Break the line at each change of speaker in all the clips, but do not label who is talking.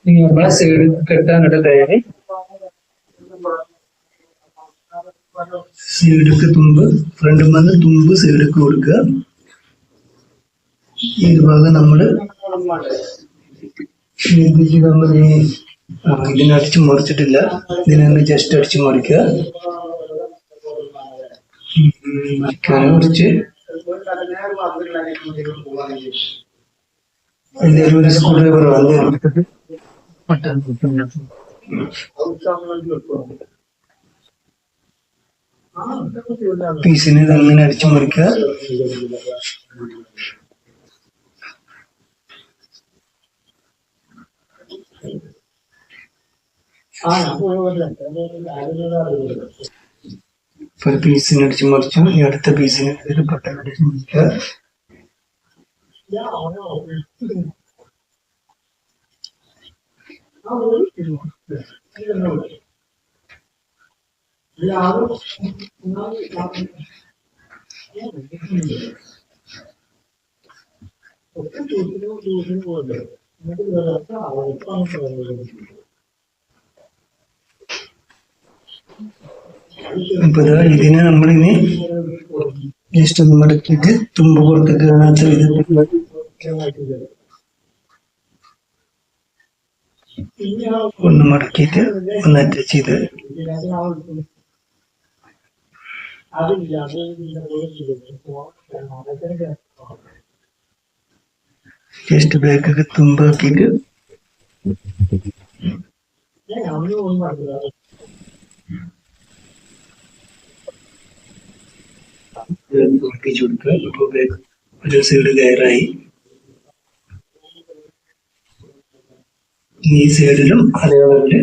നമ്മളെ സൈഡ് കെട്ടാനുള്ള തയ്യാറി സൈഡൊക്കെ തുമ്പ് ഫ്രണ്ടും വന്ന് തുമ്പ് സൈഡൊക്കെ കൊടുക്കുക. ഈ ഭാഗം നമ്മള് നമ്മൾ ഇതിനടിച്ച് മുറിച്ചിട്ടില്ല, ഇതിനൊന്ന് ജസ്റ്റ് അടിച്ച് മുറിക്കുക. മറിക്കാനെ കുറിച്ച് ഒരു സ്ക്രൂ ഡ്രൈവർ വന്ന് പീസിന് അങ്ങനെ അടിച്ചു മുറിക്കുക. ഒരു പീസിന് അടിച്ചു മുറിച്ചു. ഈ അടുത്ത പീസിന് ബട്ടൺ അടിച്ചു മുറിക്കുക. അപ്പൊ ഇതിനെ നമ്മളിനി ജസ്റ്റ് ഒന്ന് മടക്കിയിട്ട് തുമ്പ് പുറത്തേക്ക് കാണാത്ത വിധത്തിൽ ഒന്ന് മടക്കിയിട്ട് ഒന്ന് അറ്റാച്ച് ചെയ്ത് ജസ്റ്റ് ബാക്കൊക്കെ തുമ്പാക്കിയിട്ട് ഉറപ്പിച്ചു കൊടുക്കുക. ഇപ്പോൾ ബാക്ക് ഒരു സൈഡ് കയറായി. ഈ സൈഡിലും അതേപോലെ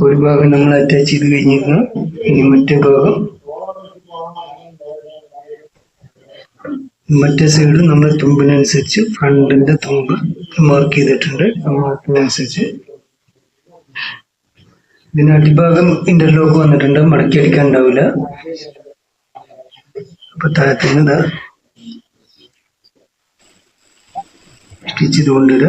ഒരു ഭാഗം നമ്മൾ അറ്റാച്ച് ചെയ്ത് കഴിഞ്ഞിരുന്നു. ഇനി മറ്റേ സൈഡ് നമ്മൾ തുമ്പിനനുസരിച്ച് ഫ്രണ്ടിന്റെ തുമ്പ് മാർക്ക് ചെയ്തിട്ടുണ്ട്. മാർക്കിനനുസരിച്ച് ഇതിന് അടിഭാഗം ഇന്റർലോക്ക് വന്നിട്ടുണ്ട്, മടക്കി അടിക്കാൻ ഉണ്ടാവില്ല. അപ്പൊ താഴത്തുനിന്ന് സ്റ്റിച്ച് ചെയ്ത് കൊണ്ടുവരിക.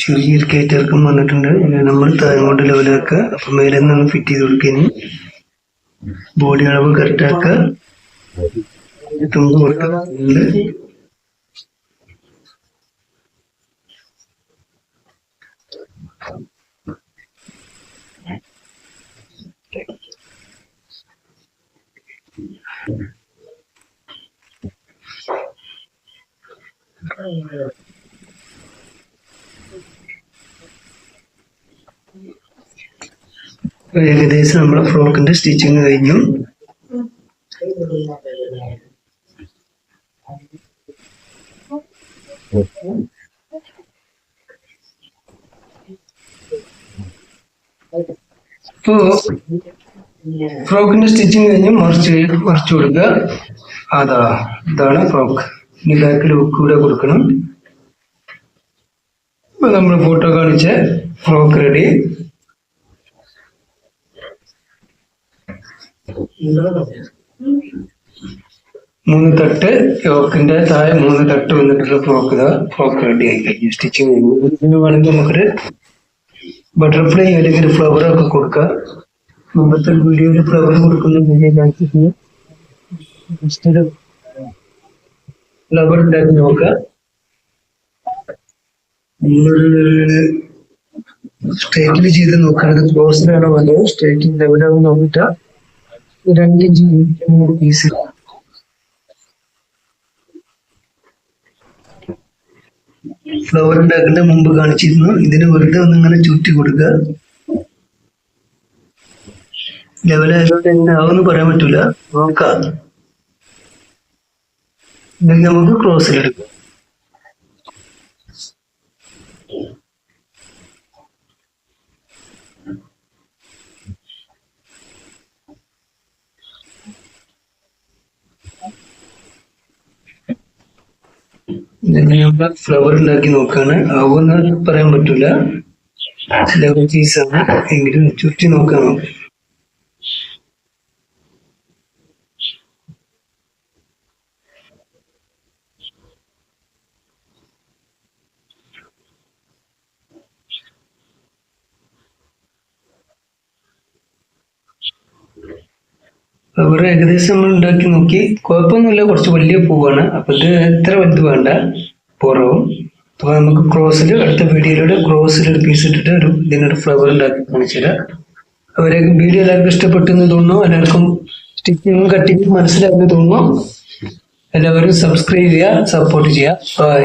ചെറിയൊരു കയറ്റിറക്കം വന്നിട്ടുണ്ട്. നമ്മൾ താഴോട്ട് ലെവലാക്കുക. അപ്പൊ മേലെ നിന്ന് ഫിറ്റ് ചെയ്ത് കൊടുക്കുക. ബോഡി അളവ് കറക്റ്റ് ആക്കുക. തുമ്പ് കൊടുക്കുന്നുണ്ട്. ഏകദേശം നമ്മുടെ ഫ്രോക്കിന്റെ സ്റ്റിച്ചിങ് കഴിഞ്ഞു. ഇപ്പോ ഫ്രോക്കിന്റെ സ്റ്റിച്ചിങ് കഴിഞ്ഞ് മറിച്ചു കൊടുക്കുക. അതാ ഇതാണ് ഫ്രോക്ക്. ഇനി ബാക്കിൽ ഹുക്ക് കൂടെ കൊടുക്കണം. ഇപ്പൊ നമ്മൾ ഫോട്ടോ കാണിച്ച ഫ്രോക്ക് റെഡി. മൂന്ന് തട്ട് യോക്കിന്റെ താഴെ 3 തട്ട് വന്നിട്ടുള്ള ഫ്രോക്ക്. ഇതാ ഫ്രോക്ക് റെഡി ആയി കഴിഞ്ഞു. സ്റ്റിച്ചിങ് കഴിഞ്ഞു. ഇതിന് വേണമെങ്കിൽ നമുക്കൊരു ബട്ടർഫ്ലൈ അല്ലെങ്കിൽ ഫ്ലവർ ഒക്കെ കൊടുക്കാം. മുമ്പത്തെ വീഡിയോയിൽ ഫ്ലവർ കൊടുക്കുന്ന ഫ്ലവർ ഉണ്ടാക്കി നോക്കാം. സ്ട്രേറ്റിൽ ചെയ്ത് നോക്കുകയാണെങ്കിൽ ക്ലോസിലാണോ വേണ്ടത്, സ്ട്രേറ്റിൽ എവിടെയാണോ നോക്കിയിട്ട് 2 ഇഞ്ച് 3 പീസ് ഫ്ലവർ ഉണ്ടാക്കേണ്ട മുമ്പ് കാണിച്ചിരുന്നു. ഇതിന് വെറുതെ ഒന്നിങ്ങനെ ചുറ്റി കൊടുക്കുക. ലെവലായതുകൊണ്ട് എങ്ങനെ ആവുമെന്ന് പറയാൻ പറ്റൂല, നോക്കാം. ഇല്ലെങ്കിൽ നമുക്ക് ക്ലോസിലെടുക്കാം. നമ്മൾ ഫ്ലവർ ഉണ്ടാക്കി നോക്കാണ്. ആവുമെന്ന് പറയാൻ പറ്റൂല, ലെവൽ പീസാണ്, എങ്കിലും ചുറ്റി നോക്കാം നമുക്ക്. ഫ്ലവർ ഏകദേശം നമ്മൾ ഉണ്ടാക്കി നോക്കി, കുഴപ്പമൊന്നുമില്ല. കുറച്ച് വലിയ പൂവാണ്, അപ്പൊ ഇത് എത്ര വലുത് വേണ്ട, പുറവും. അപ്പൊ നമുക്ക് ക്രോസിൽ അടുത്ത വീഡിയോയിലൂടെ ക്രോസിൽ ഒരു പീസ് ഇട്ടിട്ട് ഇതിനൊരു ഫ്ലവർ ഉണ്ടാക്കി കാണിച്ചുതരാം. അവരെ വീഡിയോ എല്ലാവർക്കും ഇഷ്ടപ്പെട്ടു എന്ന് തോന്നുന്നു. എല്ലാവർക്കും സ്റ്റിച്ചിങ്ങും കട്ടിങ്ങും മനസ്സിലാകുന്നു തോന്നുന്നു. എല്ലാവരും സബ്സ്ക്രൈബ് ചെയ്യുക, സപ്പോർട്ട് ചെയ്യുക. ബൈ.